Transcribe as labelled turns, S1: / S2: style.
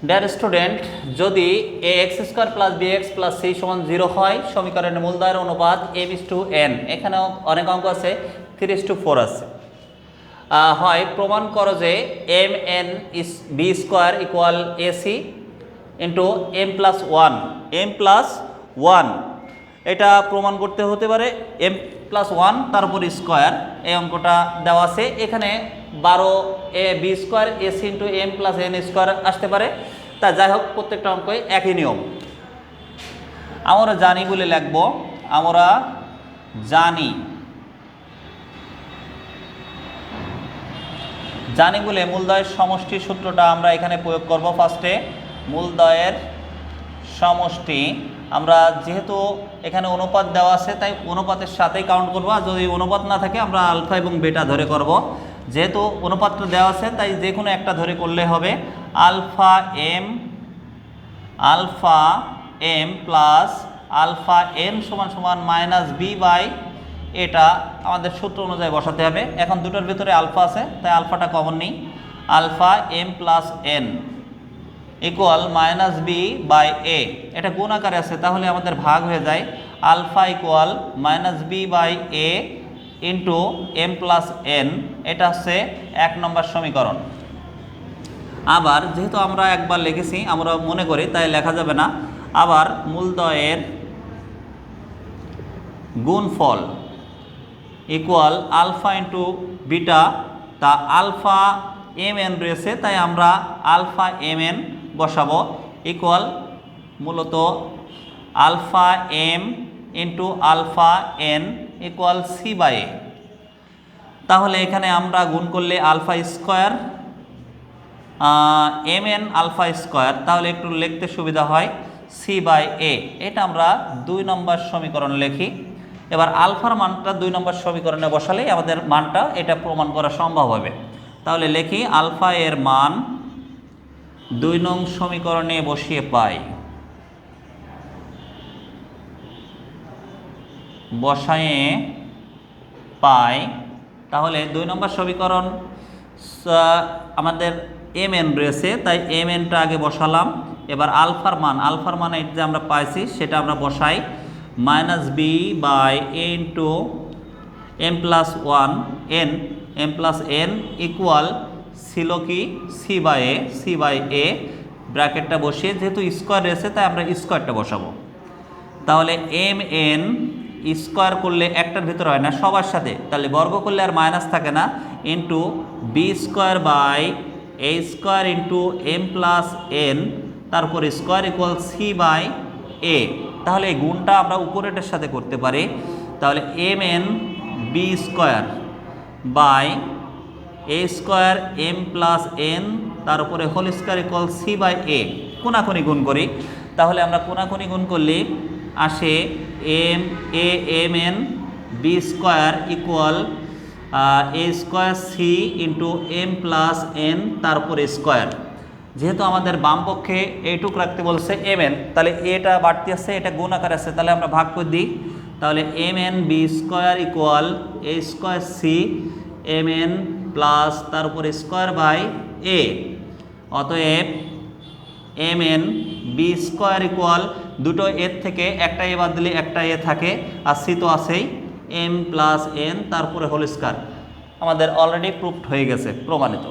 S1: Deer student, যদি a x square plus b x plus c সমান 0 হয়, সমীকরণের মূলদয়ের অনুপাত m/n, এখানেও অনেক অঙ্ক আছে, 3:4 আছে, হয় প্রমাণ করো যে mn is b square equal a c into m+1 এটা প্রমাণ করতে হতে পারে m+1 তার উপর স্কোয়ার। এই অঙ্কটা দেওয়া আছে এখানে 12 a b square a c into m+n square আসতে পারে। তা যাই হোক, প্রত্যেকটা অঙ্কই একই নিয়ম। আমরা জানি বলে লিখব, আমরা জানি বলে মূলদয়ের সমষ্টি সূত্রটা আমরা এখানে প্রয়োগ করব। ফার্স্টে মূলদয়ের সমষ্টি, আমরা যেহেতু এখানে অনুপাত দেওয়া আছে তাই অনুপাতের সাথেই কাউন্ট করব, আর যদি অনুপাত না থাকে আমরা আলফা এবং বেটা ধরে করব। যেহেতু অনুপাতটা দেওয়া আছে তাই যে কোনো একটা ধরে করলে হবে। Alpha M plus alpha n সমান সমান -b বাই, এটা আমাদের সূত্র অনুযায়ী বসাতে হবে। এখন দুটোর ভিতরে আলফা আছে তাই আলফাটা কমন নিই। Alpha M plus N equal -b by A, এটা গুণ আকারে আছে তাহলে আমাদের ভাগ হয়ে যায়। Alpha equal -b by A into m+n, এটা হচ্ছে 1 নম্বর সমীকরণ। আবার যেহেতু আমরা একবার লিখেছি আমরা মনে করি তাই লেখা যাবে না। আবার মূলদয়ের গুণফল ইকুয়াল আলফা ইন্টু বিটা, তা আলফা mn রয়েছে তাই আমরা আলফা mn বসাবো, ইকুয়াল মূলত alpha M into alpha N equal C by এ। তাহলে এখানে আমরা গুণ করলে alpha square mn alpha square, তাহলে একটু লিখতে সুবিধা হয় সি বাই এ, এটা আমরা 2 নম্বর সমীকরণ লিখি। এবার আলফার মানটা 2 নম্বর সমীকরণে বসালেই আমাদের মানটা এটা প্রমাণ করা সম্ভব হবে। তাহলে লিখি আলফা এর মান 2 নং সমীকরণে বসিয়ে পাই, তাহলে 2 নম্বর সমীকরণ আমাদের mn রয়েছে তাই mnটা আগে বসালাম। এবার আলফার মান যে আমরা পাইছি সেটা আমরা বসাই, -b by a into m+n equal ছিল কি সি বাই এ, ব্র্যাকেটটা বসিয়ে যেহেতু স্কোয়ার রয়েছে তাই আমরা স্কোয়ারটা বসাবো। তাহলে mn স্কোয়ার করলে একটার ভিতরে হয় না, সবার সাথে, তাহলে বর্গ করলে আর মাইনাস থাকে না, into b square by A square into m+n তারপর স্কোয়ার ইকুয়াল সি বাই এ। তাহলে এই গুণটা আমরা উপরেটার সাথে করতে পারি। তাহলে mn B square by A square m+n তার উপরে whole square equal C by A, কোনাকুনি গুণ করি। তাহলে আমরা কোনাকুনি গুণ করলে আসে mn বি স্কোয়ার ইকুয়াল এ স্কোয়ার সি ইন্টু m+n তার উপরে স্কোয়ার। যেহেতু আমাদের বাম পক্ষে এইটুক রাখতে বলছে mn, তাহলে এটা বাড়তি আছে, এটা গুণ আকার আছে, তাহলে আমরা ভাগ করে দিই। তাহলে mn বি স্কোয়ার ইকুয়াল এ স্কোয়ার সি mn প্লাস তার উপরে স্কোয়ার বাই এ। অতএব mn বি স্কোয়ার ইকুয়াল, দুটো এর থেকে একটা এ বাদ দিলে একটা এ থাকে, আর সি তো আছেই, m+n তারপরে হোল স্কোয়ার। আমাদের অলরেডি প্রুফড হয়ে গেছে, প্রমাণিত।